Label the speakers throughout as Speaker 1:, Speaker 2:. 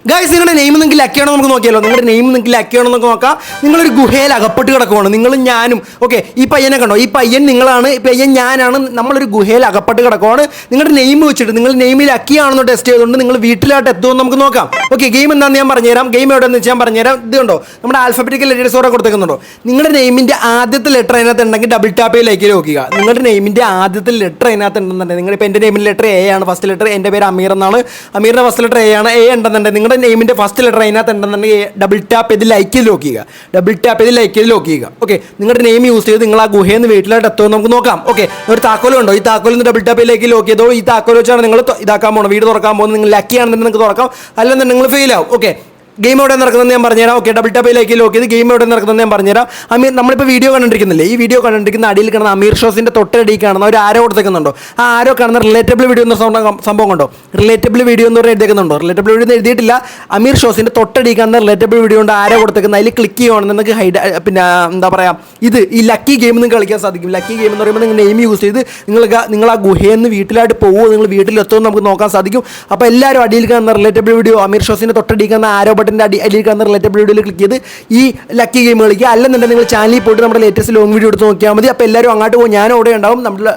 Speaker 1: Guys, നിങ്ങളുടെ name നിങ്ങൾക്ക് ലക്കിയാണോ നമുക്ക് നോക്കിയാലോ. നിങ്ങളുടെ നെയിം നിങ്ങൾക്ക് ലക്കിയാണോ നമുക്ക് നോക്കാം. നിങ്ങളൊരു ഗുഹയിൽ അകപ്പെട്ട് കിടക്കുവാണ്, നിങ്ങളും ഞാനും. ഓക്കെ, ഈ പയ്യനെ കണ്ടോ, ഈ പയ്യൻ നിങ്ങളാണ്, ഈ പയ്യൻ ഞാനാണ്. നമ്മളൊരു ഗുഹയിൽ അകപ്പെട്ട് കിടക്കുവാണ്. നിങ്ങളുടെ നെയിം വെച്ചിട്ട് നിങ്ങൾ നെയിമിൽ ലക്കിയാണെന്ന് ടെസ്റ്റ് ചെയ്തുകൊണ്ട് നിങ്ങൾ വീട്ടിലായിട്ട് എത്തുമെന്ന് നമുക്ക് നോക്കാം. ഓക്കെ, ഗെയിം എന്താണെന്ന് ഞാൻ പറഞ്ഞുതരാം. ഗെയിം എവിടെയെന്ന് വെച്ചാൽ ഞാൻ പറഞ്ഞുതരാം. ഇത് കണ്ടോ, നമ്മുടെ ആൽഫബറ്റിക്കൽ ലെറ്റേഴ്സ് ഓടെ കൊടുത്തേക്കുന്നുണ്ടോ. നിങ്ങളുടെ നെയിമിൻ്റെ ആദ്യത്തെ ലെറ്റർ അതിനകത്ത് ഉണ്ടെങ്കിൽ ഡബിൾ ടാപ്പ് ലൈക്കിൽ നോക്കുക. നിങ്ങളുടെ നെയിമിൻ്റെ ആദ്യത്തെ ലെറ്റർ അതിനകത്ത് ഉണ്ടെന്നുണ്ടെങ്കിൽ നിങ്ങളിപ്പോൾ എൻ്റെ നെയിമിൻ്റെ ലെറ്റർ എ ആണ്, ഫസ്റ്റ് ലെറ്റർ. എൻ്റെ പേര് അമീർ എന്നാണ്. അമീറിൻ്റെ ഫസ്റ്റ് ലെറ്റർ എ ആണ്. എ ഉണ്ടെന്നുണ്ടെങ്കിൽ നിങ്ങളുടെ നെയിമിൻ്റെ ഫസ്റ്റ് ലെറ്റർ അതിനകത്ത് ഉണ്ടെന്നുണ്ടെങ്കിൽ ഡബിൾ ടാപ്പ് ചെയ്ത് ലൈക്ക് ചെയ്ത് ലോക്ക് ചെയ്യുക. ഡബിൾ ടാപ്പ് ചെയ്ത് ലൈക്ക് ചെയ്ത് ലോക്ക് ചെയ്യുക. ഓക്കെ, നിങ്ങളുടെ നെയിം യൂസ് ചെയ്ത് നിങ്ങൾ ആ ഗുഹയിൽ നിന്ന് വീട്ടിലായിട്ട് എത്തുമെന്ന് നമുക്ക് നോക്കാം. ഓക്കെ, ഒരു താക്കോലുണ്ടോ, ഈ താക്കോലിൽ നിന്ന് ഡബിൾ ടാപ്പ് ചെയ്ത് ലോക്ക് ചെയ്തോ. ഈ താക്കോൽ വെച്ചാണ് നിങ്ങൾ ഇതാക്കാൻ പോകുന്നത്, വീട് തുറക്കാൻ പോകുന്നത്. നിങ്ങൾ ലക്കിയാണെന്നുണ്ടെങ്കിൽ നിങ്ങൾക്ക് തുറക്കാം, അല്ലെന്നുണ്ടെങ്കിൽ നിങ്ങൾ ഫെയിൽ ആവും. ഓക്കെ, ഗെയിം എവിടെ നടക്കുന്നതെന്ന് ഞാൻ പറഞ്ഞുതരാം. ഓക്കെ, ഡബിൾ ടാപ്പിലേക്ക് ലോക്ക് ചെയ്ത് ഗെയിം എവിടെ നടക്കുന്നതെന്ന് ഞാൻ പറഞ്ഞുതരാം. അമീർ, നമ്മളിപ്പോൾ വീഡിയോ കണ്ടിരിക്കുന്നില്ലേ, ഈ വീഡിയോ കണ്ടിരിക്കുന്ന അടിയിൽ കാണുന്ന അമീർ ഷോസിൻ്റെ തൊട്ടടിയിൽ കാണുന്ന ഒരു ആരോ കൊടുത്തേക്കുന്നുണ്ടോ. ആ ആരോ കാണുന്ന റിലേറ്റബിൾ വീഡിയോ എന്ന സംഭവം കണ്ടോ. റിലേറ്റബിൾ വീഡിയോ എന്ന് പറഞ്ഞാൽ എഴുതിക്കുന്നുണ്ടോ. റിലേറ്റബിൾ വീഡിയോ എഴുതിയിട്ടില്ല. അമീർ ഷോസിൻ്റെ തൊട്ടടിയിൽ കാണുന്ന റിലേറ്റബിൾ വീഡിയോ കൊണ്ട് ആരോ കൊടുത്തേക്കുന്നത്. അതിൽ ക്ലിക്ക് ചെയ്യുവാണെന്ന് നിങ്ങൾക്ക് പിന്നെ എന്താ പറയുക, ഇത് ഈ ലക്കി ഗെയിം നിങ്ങൾക്ക് കളിക്കാൻ സാധിക്കും. ലക്കി ഗെയിം എന്ന് പറയുമ്പോൾ നിങ്ങൾ നെയിം യൂസ് ചെയ്ത് നിങ്ങൾ ആ ഗുഹയിൽ നിന്ന് വീട്ടിലായിട്ട് പോകുമോ, നിങ്ങൾ വീട്ടിലെത്തുമെന്ന് നമുക്ക് നോക്കാൻ സാധിക്കും. അപ്പോൾ എല്ലാവരും അടിയിൽ കാണുന്ന റിലേറ്റബിൾ വീഡിയോ, അമീർ ഷോസിൻ്റെ തൊട്ടടിയിൽ കാണുന്ന ആരോ ബട്ടൻ്റെ അടിയിൽ കാണുന്ന റിലേറ്റബിൾ വീഡിയോയിൽ ക്ലിക്ക് ചെയ്ത് ഈ ലക്കി ഗെയിം കളിക്കുക. അല്ലെന്നുണ്ടെങ്കിൽ നിങ്ങൾ ചാനലിൽ പോയിട്ട് നമ്മുടെ ലേറ്റസ്റ്റ് ലോങ് വീഡിയോ എടുത്ത് നോക്കിയാൽ മതി. അപ്പോൾ എല്ലാവരും അങ്ങോട്ട് പോകും, ഞാനും അവിടെ ഉണ്ടാവും. നമ്മുടെ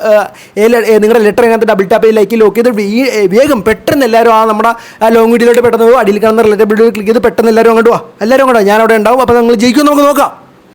Speaker 1: നിങ്ങളുടെ ലെറ്റർ അതിനകത്ത് ഡബിൾ ടാപ്പ് ചെയ്ത് ലൈക്ക് ലോക്ക് ചെയ്ത് വേഗം പെട്ടെന്ന് എല്ലാവരും നമ്മുടെ ആ ലോങ് വീഡിയോയിലോട്ട് പെട്ടെന്ന് പോകും. അടിയിൽ കാണുന്ന റിലേറ്റബിൾ വീഡിയോ ക്ലിക്ക് ചെയ്ത് പെട്ടെന്ന് എല്ലാവരും അങ്ങോട്ട് പോവാം. എല്ലാവരും അങ്ങോട്ട് ഞാൻ അവിടെ ഉണ്ടാവും. അപ്പോൾ നിങ്ങൾ ജയിക്കും നമുക്ക് നോക്കാം.